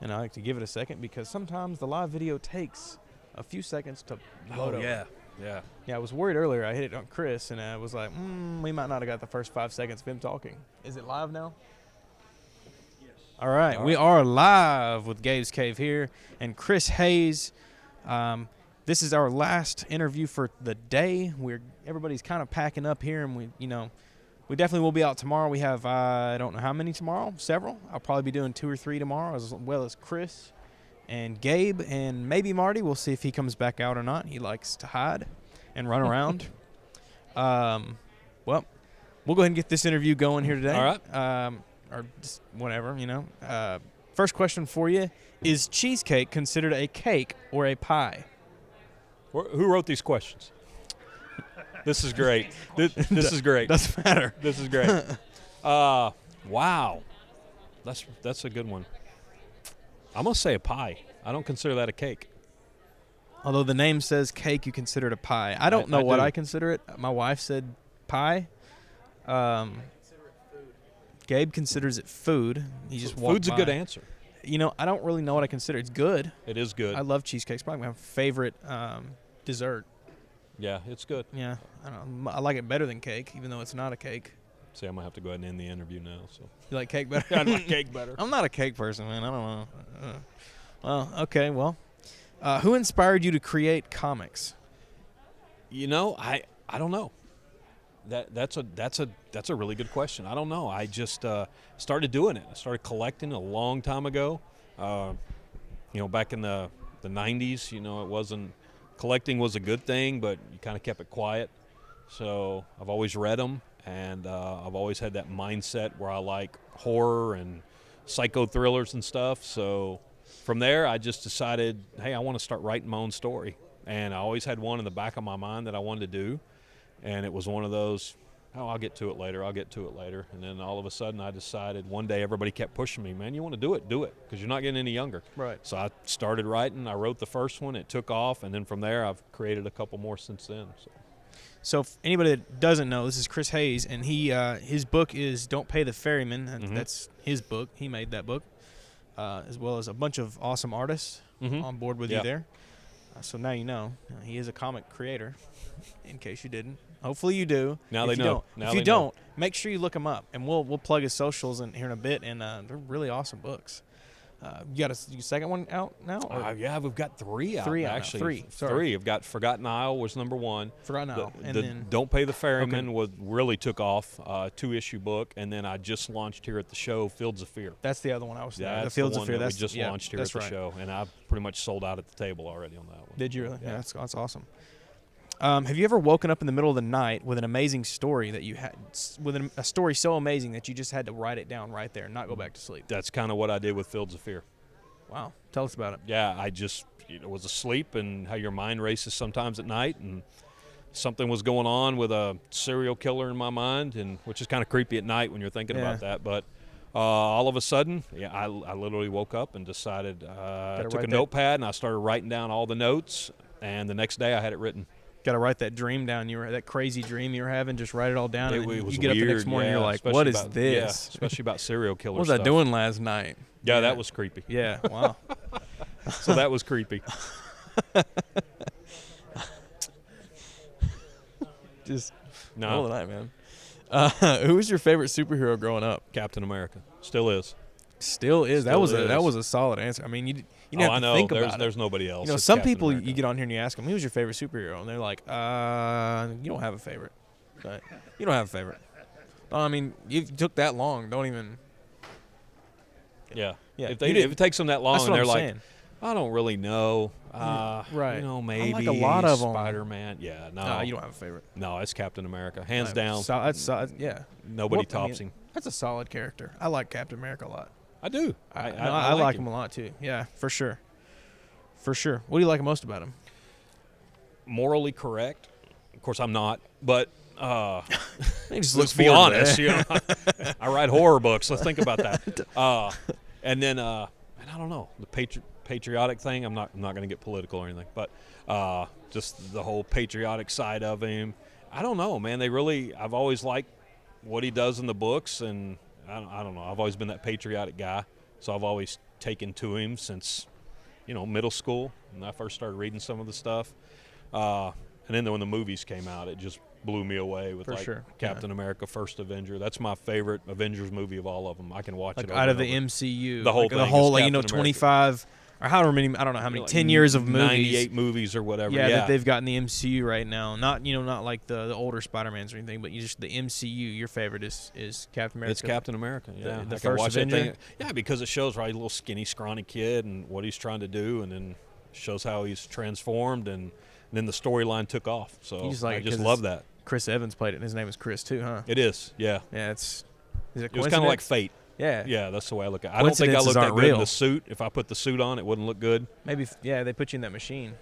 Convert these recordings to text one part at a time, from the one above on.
And I like to give it a second because sometimes the live video takes a few seconds to load over. Yeah. Yeah, I was worried earlier. I hit it on Chris, and I was like, we might not have got the first 5 seconds of him talking. Is it live now? Yes. All right. We are live with Gabe's Cave here and Chris Hayes. This is our last interview for the day. Everybody's kind of packing up here, and we definitely will be out tomorrow. We have, I don't know how many tomorrow, several. I'll probably be doing 2 or 3 tomorrow, as well as Chris and Gabe and maybe Marty. We'll see if he comes back out or not. He likes to hide and run around. Well, we'll go ahead and get this interview going here today. All right. Or just whatever, First question for you. Is cheesecake considered a cake or a pie? Who wrote these questions? This is great. This is great. Doesn't matter. This is great. Wow. That's a good one. I'm going to say a pie. I don't consider that a cake. Although the name says cake, you consider it a pie. I don't know what I consider it. My wife said pie. Gabe considers it food. He just Food's a good answer. I don't really know what I consider. It's good. It is good. I love cheesecake. It's probably my favorite dessert. Yeah, it's good. Yeah, I don't know. I like it better than cake, even though it's not a cake. See, I'm going to have to go ahead and end the interview now. So You like cake better? I like cake better. I'm not a cake person, man. I don't know. Well, okay. Well, who inspired you to create comics? I don't know. That's a really good question. I don't know. I just started doing it. I started collecting a long time ago. Back in the 90s, it wasn't collecting was a good thing, but you kind of kept it quiet. So I've always read them, and I've always had that mindset where I like horror and psycho thrillers and stuff. So from there, I just decided, hey, I want to start writing my own story. And I always had one in the back of my mind that I wanted to do. And it was one of those, I'll get to it later. And then all of a sudden I decided one day everybody kept pushing me, man, you want to do it, because you're not getting any younger. Right. So I started writing. I wrote the first one. It took off. And then from there I've created a couple more since then. So if anybody that doesn't know, this is Chris Hayes, and his book is Don't Pay the Ferryman. That's his book. He made that book, as well as a bunch of awesome artists on board with you there. So now you know. He is a comic creator, in case you didn't. Hopefully you do. Now they know. If you don't, make sure you look him up, and we'll plug his socials here in a bit, and they're really awesome books. You got a second one out now? Yeah, we've got 3 out. Three out now. Actually. Sorry. 3. I've got Forgotten Isle was number 1. Forgotten Isle. And then Don't Pay the Ferryman really took off, 2-issue book, and then I just launched here at the show Fields of Fear. That's the other one I was saying. That's the Fields the of one Fear. that we just launched here at the show, and I've pretty much sold out at the table already on that one. Did you really? Yeah, that's awesome. Have you ever woken up in the middle of the night with an amazing story that you had, with a story so amazing that you just had to write it down right there and not go back to sleep? That's kind of what I did with Fields of Fear. Wow. Tell us about it. Yeah, I just was asleep, and how your mind races sometimes at night, and something was going on with a serial killer in my mind, and which is kind of creepy at night when you're thinking about that. But all of a sudden, I literally woke up and decided I took a notepad and I started writing down all the notes, and the next day I had it written. Got to write that dream down. That crazy dream you were having. Just write it all down. It and was you get weird, up the next morning, and you're like, "What is this?" Yeah, especially about serial killers. What was I doing last night? Yeah, that was creepy. Yeah, wow. So that was creepy. Just no. All the night, man. Who was your favorite superhero growing up? Captain America. Still is. Still is. That was a solid answer. I mean, you didn't have to think about it. There's nobody else. Some people you get on here and you ask them, "Who's your favorite superhero?" And they're like, "You don't have a favorite. Right? You don't have a favorite." I mean, you took that long. Don't even. Yeah. Yeah. If it takes them that long, and they're like, saying. I don't really know. Right. Maybe I like a lot of them. Spider-Man. Yeah. No, you don't have a favorite. No, it's Captain America, hands down. Yeah. Nobody tops him. That's a solid character. I like Captain America a lot. I do. I like him a lot too. Yeah, for sure. For sure. What do you like most about him? Morally correct. Of course, I'm not, but let's be honest. I write horror books. Let's think about that. And then, and I don't know, the patriotic thing. I'm not going to get political or anything, but just the whole patriotic side of him. I don't know, man. I've always liked what he does in the books, and I don't know. I've always been that patriotic guy, so I've always taken to him since, middle school. When I first started reading some of the stuff. And then when the movies came out, it just blew me away with Captain America, First Avenger. That's my favorite Avengers movie of all of them. I can watch it over out of and the over. MCU. The whole thing. The whole, Captain America. 25 or however many, I don't know how many, 10 years of movies. 98 movies or whatever. Yeah, that they've got in the MCU right now. Not, not like the older Spider-Mans or anything, but just the MCU. Your favorite is Captain America. It's Captain America, yeah. The I can first watch Avenger? that thing. Yeah, because it shows a little skinny, scrawny kid and what he's trying to do, and then shows how he's transformed, and then the storyline took off. So I just love that. Chris Evans played it, and his name is Chris too, huh? It is, yeah. Yeah, is it It was kind of like fate. Yeah. Yeah, that's the way I look at it. I don't think I looked that good real. in the suit. If I put the suit on, it wouldn't look good. Maybe, they put you in that machine.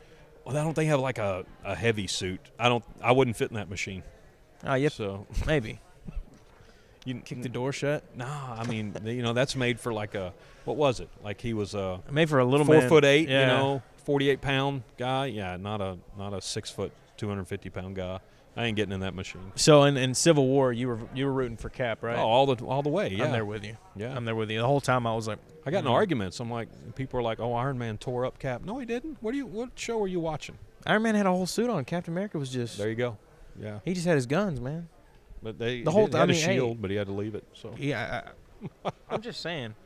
Well, I don't think I have like a heavy suit. I wouldn't fit in that machine. Oh, yep. So maybe. You Kick the door shut? Nah, I mean, that's made for like what was it? Like he was made for a little 4'8", yeah. 48-pound guy. Yeah, not a 6 foot, 250-pound guy. I ain't getting in that machine. So in Civil War, you were rooting for Cap, right? Oh, all the way. Yeah, I'm there with you. Yeah, I'm there with you. The whole time I was like, I got in arguments. I'm like, people are like, "Oh, Iron Man tore up Cap." No, he didn't. What show are you watching? Iron Man had a whole suit on. Captain America was just. There you go. Yeah. He just had his guns, man. But the whole time time he had a shield, but he had to leave it. So yeah, I'm just saying.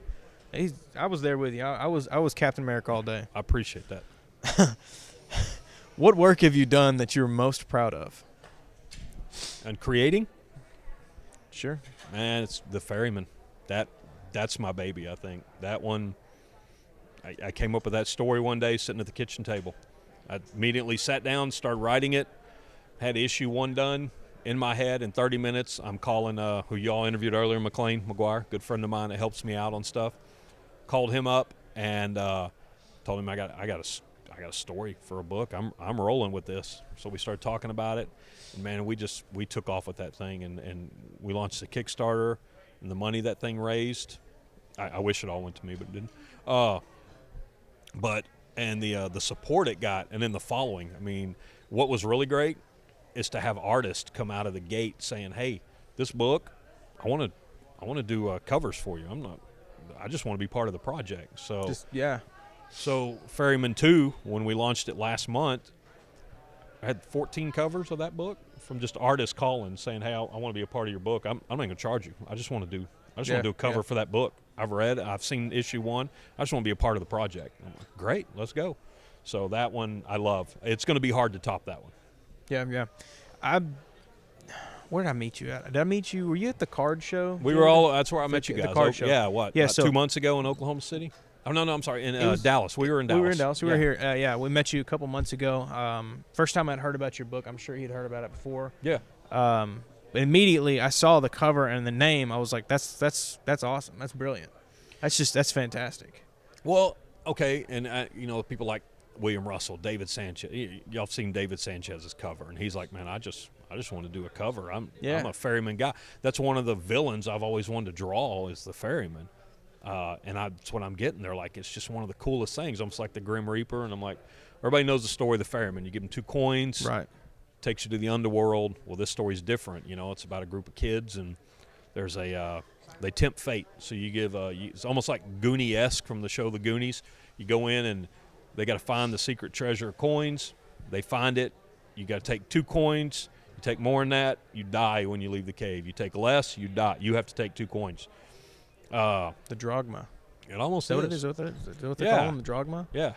I was there with you. I was Captain America all day. I appreciate that. What work have you done that you're most proud of? And creating, Sure. man, it's the Ferryman. That's my baby. I think that one. I came up with that story one day sitting at the kitchen table. I immediately sat down, started writing it. Had issue 1 done in my head in 30 minutes. I'm calling who y'all interviewed earlier, McGuire, good friend of mine that helps me out on stuff. Called him up and told him I got a story for a book. I'm rolling with this. So we started talking about it, and man, we took off with that thing, and we launched the Kickstarter, and the money that thing raised. I wish it all went to me, but it didn't. And the support it got, and then the following. I mean, what was really great is to have artists come out of the gate saying, "Hey, this book, I want to do covers for you. I just want to be part of the project." So So Ferryman 2, when we launched it last month, I had 14 covers of that book from just artists calling saying, "Hey, I want to be a part of your book. I'm not going to charge you. I just want to do a cover for that book. I've seen issue 1. I just want to be a part of the project." I'm like, great, let's go. So that one I love. It's going to be hard to top that one. Yeah. Where did I meet you at? Did I meet you? Were you at the card show? That's where I met you guys. The card show. Yeah, what? Yeah, 2 months ago in Oklahoma City? Oh, no, I'm sorry. In Dallas. We were in Dallas. We were in Dallas. We were here. We met you a couple months ago. First time I'd heard about your book. I'm sure he'd heard about it before. Yeah. Immediately, I saw the cover and the name. I was like, that's awesome. That's brilliant. That's fantastic. Well, okay, and people like William Russell, David Sanchez. Y'all have seen David Sanchez's cover, and he's like, "Man, I just want to do a cover. I'm a ferryman guy." That's one of the villains I've always wanted to draw is the ferryman, and that's what I'm getting. They're like, it's just one of the coolest things, almost like the Grim Reaper. And I'm like, everybody knows the story of the ferryman. You give them 2 coins, right? Takes you to the underworld. Well, this story's different. It's about a group of kids, and there's they tempt fate. So you give it's almost like Goonie-esque from the show The Goonies. You go in and they got to find the secret treasure of coins. They find it. You got to take 2 coins. You take more than that, you die when you leave the cave. You take less, you die. You have to take 2 coins. The drogma. It almost is. Is What it is? Is that what they call them, the drogma? Yeah.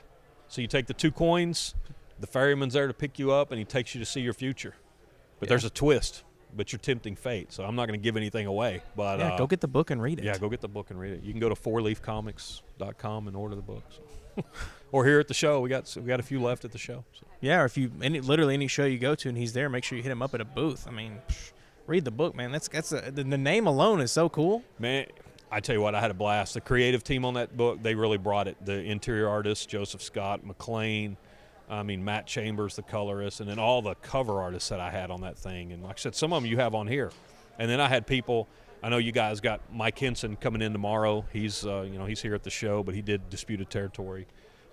So you take the 2 coins. The ferryman's there to pick you up, and he takes you to see your future. But there's a twist. But you're tempting fate, so I'm not going to give anything away. But go get the book and read it. Yeah, go get the book and read it. You can go to 4leafcomics.com and order the book. So. Or here at the show, we got a few left at the show. So. Yeah, or if you literally any show you go to and he's there, make sure you hit him up at a booth. I mean, read the book, man. The name alone is so cool. Man, I tell you what, I had a blast. The creative team on that book, they really brought it. The interior artists, Joseph Scott, McLean. Matt Chambers, the colorist, and then all the cover artists that I had on that thing. And like I said, some of them you have on here. And then I had people, I know you guys got Mike Henson coming in tomorrow. He's, he's here at the show, but he did Disputed Territory.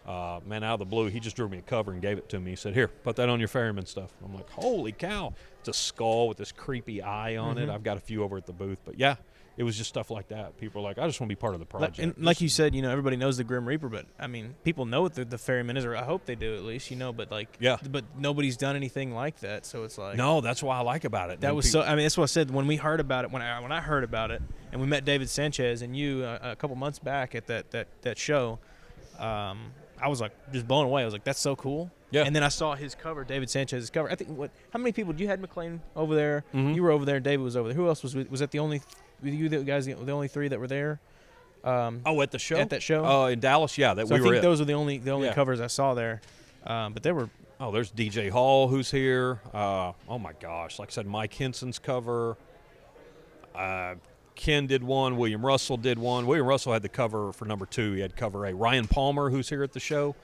Man, out of the blue, he just drew me a cover and gave it to me. He said, "Here, put that on your ferryman stuff." I'm like, holy cow. It's a skull with this creepy eye on it. I've got a few over at the booth. But, yeah, it was just stuff like that. People are like, I just want to be part of the project. Like you said, everybody knows the Grim Reaper, but I mean, people know what the ferryman is, or I hope they do at least, but but nobody's done anything like that, so it's like no, that's what I like about it. That was so. I mean, that's what I said when we heard about it. When I heard about it, and we met David Sanchez and you a couple months back at that show, I was like just blown away. I was like, that's so cool. Yeah. And then I saw his cover, David Sanchez's cover. I think how many people you had? McLean over there. Mm-hmm. You were over there. David was over there. Who else was that? The only you guys, the only three that were there. At the show. At that show. Oh, in Dallas, yeah. So I think those were the only covers I saw there. But there were. Oh, there's DJ Hall who's here. Oh my gosh! Like I said, Mike Henson's cover. Ken did one. William Russell did one. William Russell had the cover for number 2. He had cover A. Ryan Palmer, who's here at the show,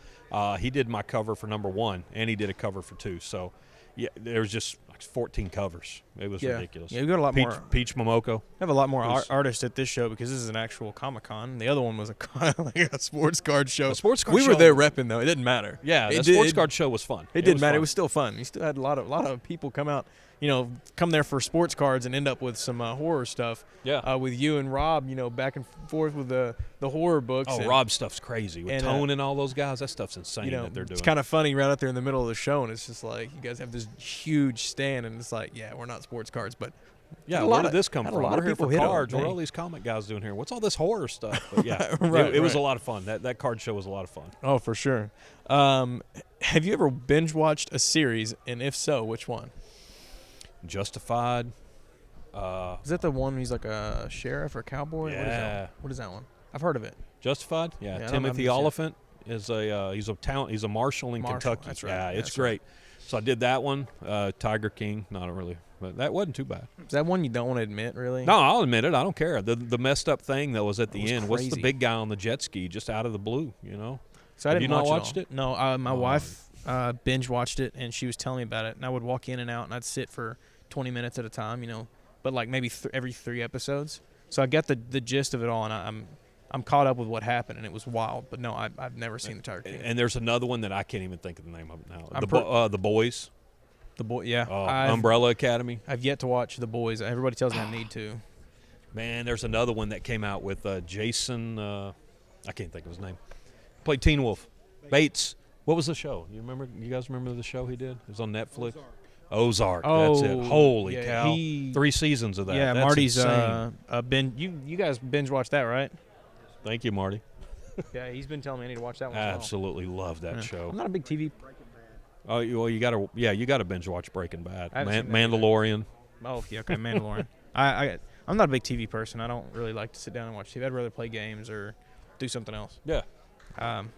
he did my cover for number 1, and he did a cover for 2. So, yeah, there was just like 14 covers. It was ridiculous. Yeah, we got a lot more. Peach Momoko. I have a lot more artists at this show because this is an actual Comic-Con. The other one was a sports card show. A sports card we show. were there repping, though. It didn't matter. Yeah, the sports card show was fun. It didn't matter. It was still fun. You still had a lot of people come out. Come there for sports cards and end up with some horror stuff. Yeah. With you and Rob, back and forth with the horror books. Oh, Rob's stuff's crazy. With Tone and all those guys, that stuff's insane that they're doing. It's kind of funny right out there in the middle of the show, and it's just like you guys have this huge stand, and it's like, yeah, we're not sports cards, but yeah, where did this come from? We're here for cards. What are all these comic guys doing here? What's all this horror stuff? But yeah, it was a lot of fun. That card show was a lot of fun. Oh, for sure. Have you ever binge watched a series, and if so, which one? Justified. Is that the one he's like a sheriff or cowboy? Yeah. What is that one? I've heard of it. Justified? Yeah. Timothy Oliphant is he's a marshal in Kentucky. That's right. Yeah, it's great. Right. So I did that one. Tiger King, not really, but that wasn't too bad. Is that one you don't want to admit, really? No, I'll admit it. I don't care. The messed up thing that was at the end. Crazy. What's the big guy on the jet ski just out of the blue? So I didn't watch watched it. No, my wife binge watched it, and she was telling me about it. And I would walk in and out, and I'd sit for 20 minutes at a time, but like maybe every 3 episodes. So I got the gist of it all, and I'm caught up with what happened, and it was wild. But no, I've never seen the Tiger King. And there's another one that I can't even think of the name of it now. The Boys. The Boy, yeah. Umbrella Academy. I've yet to watch The Boys. Everybody tells me I need to. Man, there's another one that came out with Jason. I can't think of his name. Played Teen Wolf. Bates. What was the show? You guys remember the show he did? It was on Netflix. Ozark. That's it. Holy cow! 3 seasons of that. Yeah, that's Marty's insane. You guys binge watched that, right? Thank you, Marty. Yeah, he's been telling me I need to watch that one. Absolutely love that show. I'm not a big TV. Oh well, you gotta binge watch Breaking Bad. Mandalorian. Oh yeah, okay, Mandalorian. I'm not a big TV person. I don't really like to sit down and watch TV. I'd rather play games or do something else. Yeah.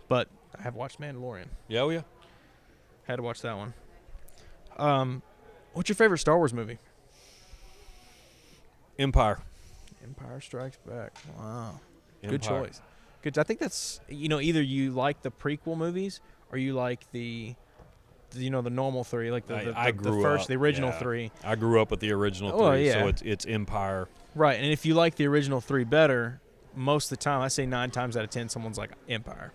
But I have watched Mandalorian. Yeah, oh yeah. Had to watch that one. What's your favorite Star Wars movie? Empire Strikes Back. Wow. Empire. Good choice. Good. I think that's either you like the prequel movies or you like the normal 3, like the original 3. I grew up with the original 3, so it's Empire. Right, and if you like the original 3 better, most of the time, I say 9 times out of 10, someone's like Empire.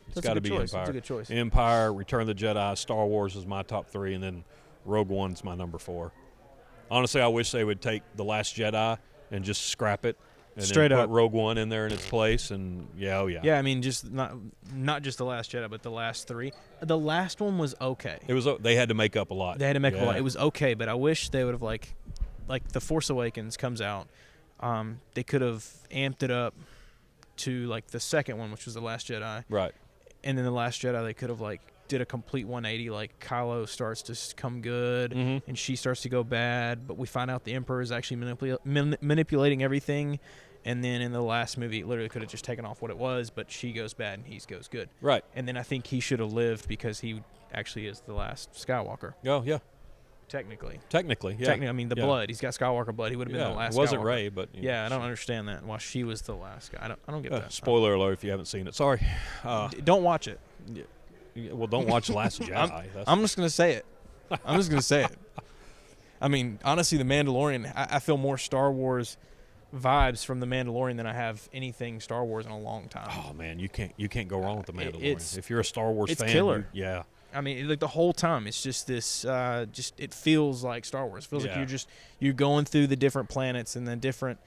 It's got to be Empire. That's a good choice. Empire, Return of the Jedi, Star Wars is my top 3, and then Rogue One's my number 4. Honestly, I wish they would take The Last Jedi and just scrap it. And Straight then up. put Rogue One in there in its place, and yeah. Yeah, I mean, just not just The Last Jedi, but the last 3. The last one was okay. It was. They had to make up a lot. They had to make up a lot. It was okay, but I wish they would have like The Force Awakens comes out. They could have amped it up to like the second one, which was The Last Jedi. Right. And then The Last Jedi, they could have like did a complete 180. Like Kylo starts to come good, and she starts to go bad. But we find out the Emperor is actually manipulating everything. And then in the last movie, it literally could have just taken off what it was, but she goes bad and he goes good. Right. And then I think he should have lived because he actually is the last Skywalker. Oh, yeah. Technically, yeah. I mean, the blood. He's got Skywalker blood. He would have been the last. It wasn't Skywalker. Rey, but yeah, I don't understand that. Why she was the last guy. I don't get that. Spoiler alert if you haven't seen it. Sorry. Don't watch it. Well, don't watch The Last Jedi. I'm just gonna say it. I'm just gonna say it. I mean, honestly, The Mandalorian. I feel more Star Wars vibes from The Mandalorian than I have anything Star Wars in a long time. Oh man, you can't go wrong with The Mandalorian. If you're a Star Wars fan, killer. Yeah. I mean, like the whole time, it's just this. It feels like Star Wars. It feels like you're going through the different planets and the different,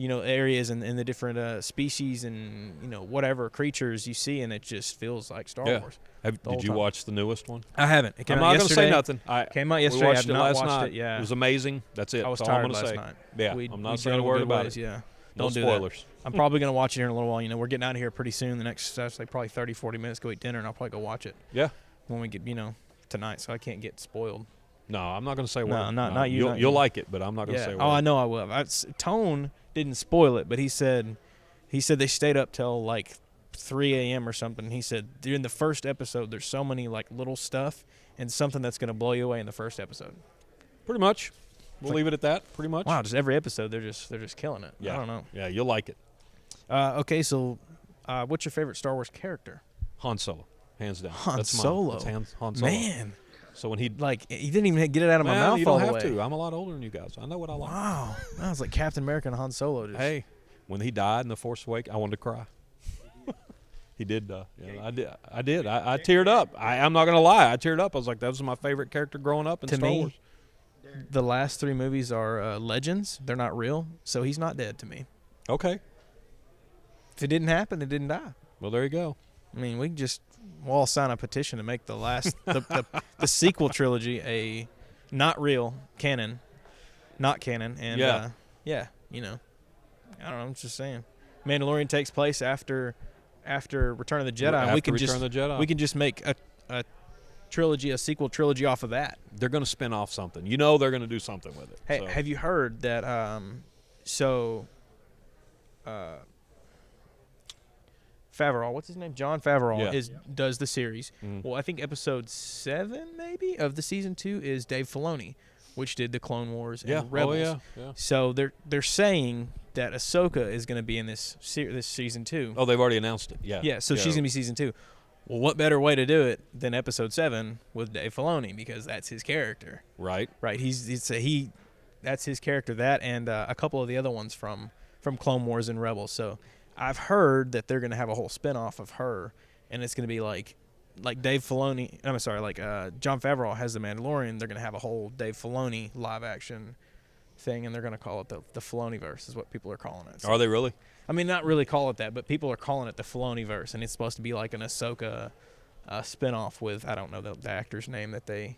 areas and the different species and whatever creatures you see, and it just feels like Star Wars. Did you watch the newest one? I haven't. It came I'm out not going to say yesterday. nothing. Came out yesterday. We watched I've it not last watched night. it. Yeah, It was amazing. That's it. I was That's all tired I'm gonna last say. night. Yeah, I'm not saying a word about it. Yeah, No don't do spoilers. that. I'm probably going to watch it here in a little while. We're getting out of here pretty soon. The next, probably 30, 40 minutes, go eat dinner, and I'll probably go watch it. Yeah. When we get, tonight, so I can't get spoiled. No, I'm not going to say a word. No, not you. You'll like it, but I'm not going to say a word. Oh, I know I will. Tone didn't spoil it, but he said they stayed up till like 3 a.m. or something. He said during the first episode, there's so many like little stuff and something that's going to blow you away in the first episode. Pretty much. We'll leave it at that. Pretty much. Wow, just every episode they're just killing it. Yeah. I don't know. Yeah, you'll like it. Okay, so what's your favorite Star Wars character? Han Solo, hands down. Han That's Solo. That's Han Solo. Man. So when he he didn't even get it out of my mouth you don't all the have way. to. I'm a lot older than you guys. I know what I like. Wow, that was like Captain America and Han Solo. Hey, when he died in the Force Awakens, I wanted to cry. He did. I did. I teared up. I'm not gonna lie. I teared up. I was like, that was my favorite character growing up in To Star me, Wars. the last 3 movies are legends. They're not real, so he's not dead to me. Okay. If it didn't happen, it didn't die. Well, there you go. I mean, we'll all sign a petition to make the last the sequel trilogy a not real canon, not canon, and I don't know. I'm just saying, Mandalorian takes place after Return of the Jedi. After And we can Return of the Jedi. we can just make a trilogy, a sequel trilogy off of that. They're going to spin off something. They're going to do something with it. Hey, so. have you heard that? Favreau, what's his name? John Favreau does the series. Mm. Well, I think episode 7 maybe of the season 2 is Dave Filoni, which did the Clone Wars and Rebels. Yeah. So they're saying that Ahsoka is going to be in this season 2. Oh, they've already announced it. Yeah. Yeah, so she's going to be season 2. Well, what better way to do it than episode 7 with Dave Filoni, because that's his character. Right. Right. That's his character. That and a couple of the other ones from Clone Wars and Rebels. So I've heard that they're going to have a whole spinoff of her, and it's going to be like Dave Filoni. I'm sorry, like John Favreau has the Mandalorian. They're going to have a whole Dave Filoni live action thing, and they're going to call it the Filoniverse, is what people are calling it. So, Are they really? I mean, not really call it that, but people are calling it the Filoniverse, and it's supposed to be like an Ahsoka spinoff with, I don't know the actress's name that they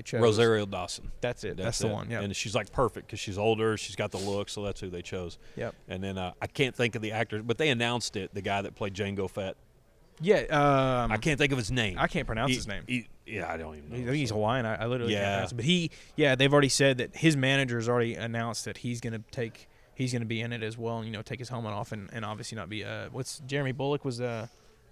chose. Rosario Dawson. That's it. That's the one. Yeah. And she's like perfect because she's older. She's got the look, so that's who they chose. Yep. And then I can't think of the actor, but they announced it. The guy that played Jango Fett. Yeah. I can't think of his name. I can't pronounce his name. I don't even know. I think he's Hawaiian. I literally can't pronounce it. But they've already said that his manager's already announced that he's going to be in it as well, and take his helmet off and obviously not be what's Jeremy Bullock was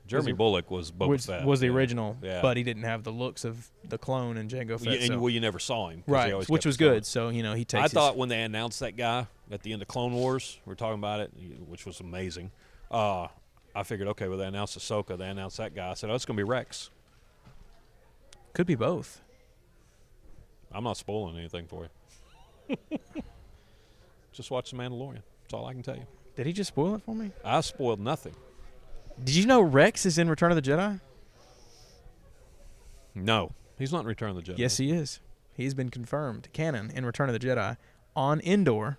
Jeremy Bullock was Boba Fett. Was the original, yeah. But he didn't have the looks of the clone and Jango Fett. Well, you never saw him. Right, which was good. So, he takes I thought when they announced that guy at the end of Clone Wars, we were talking about it, which was amazing. I figured, okay, well, they announced Ahsoka. They announced that guy. I said, it's going to be Rex. Could be both. I'm not spoiling anything for you. Just watch The Mandalorian. That's all I can tell you. Did he just spoil it for me? I spoiled nothing. Did you know Rex is in Return of the Jedi? No. He's not in Return of the Jedi. Yes, he is. He's been confirmed canon in Return of the Jedi. On Endor,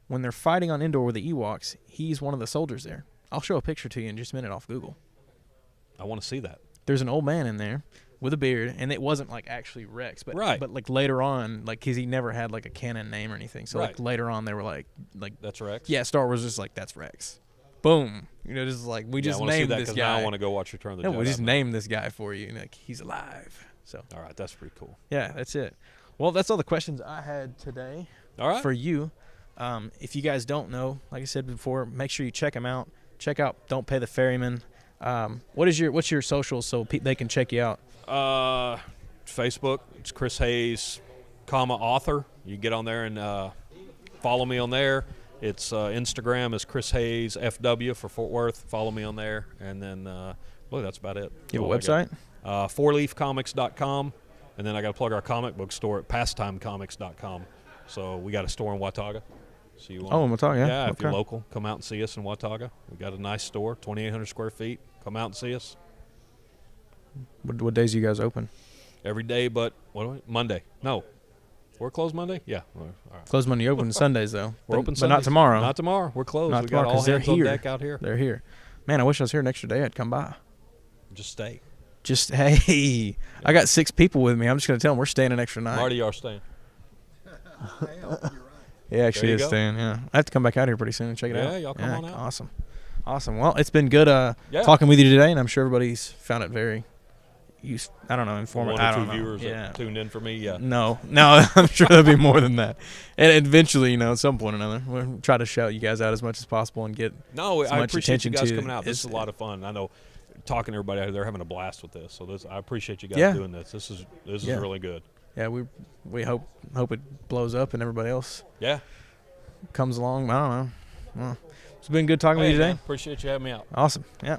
when they're fighting on Endor with the Ewoks, he's one of the soldiers there. I'll show a picture to you in just a minute off Google. I want to see that. There's an old man in there with a beard, and it wasn't like actually Rex, but like later on, like because he never had like a canon name or anything. So like later on, they were like that's Rex. Yeah, Star Wars was just like that's Rex. Boom. Just like we just named this guy. Now I want to go watch Return of the Jedi. We just named this guy for you. Like he's alive. So all right, that's pretty cool. Yeah, that's it. Well, that's all the questions I had today. All right. For you, if you guys don't know, like I said before, make sure you check them out. Check out Don't Pay the Ferryman. What's your socials so they can check you out? Facebook, it's Chris Hayes, author. You get on there and follow me on there. It's Instagram is Chris Hayes FW for Fort Worth. Follow me on there, and then that's about it. You have a website? 4leafcomics.com, and then I got to plug our comic book store at pastimecomics.com. So we got a store in Watauga. So you want, in Watauga, yeah. Yeah, if you're local, come out and see us in Watauga. We got a nice store, 2,800 square feet. Come out and see us. What days are you guys open? Every day but Monday. No. We're closed Monday? Yeah. All right. Closed Monday, open Sundays though. We're open but Sundays. not tomorrow. Not tomorrow. We're closed. Not We tomorrow, got all 'cause they're hands on here. deck out here. They're here. Man, I wish I was here an extra day. I'd come by. Just stay. Just hey, I got 6 people with me. I'm just gonna tell them we're staying an extra night. Marty, you are staying. Yeah, actually There you is go. staying. Yeah, I have to come back out here pretty soon and check it out. Yeah, y'all come on out. Awesome. Well, it's been good Yeah. talking with you today, and I'm sure everybody's found it very I don't know, informative. One I or don't two know. viewers Yeah. that tuned in for me. Yeah. No, I'm sure there'll be more than that. And eventually, at some point or another, we'll try to shout you guys out as much as possible and get No, as I much appreciate you attention guys to coming out. This is a lot of fun. I know talking to everybody out there, having a blast with this. So I appreciate you guys doing this. This is really good. Yeah, we hope it blows up and everybody else Yeah. comes along. I don't know. Well, it's been good talking with you today. Man, appreciate you having me out. Awesome. Yeah.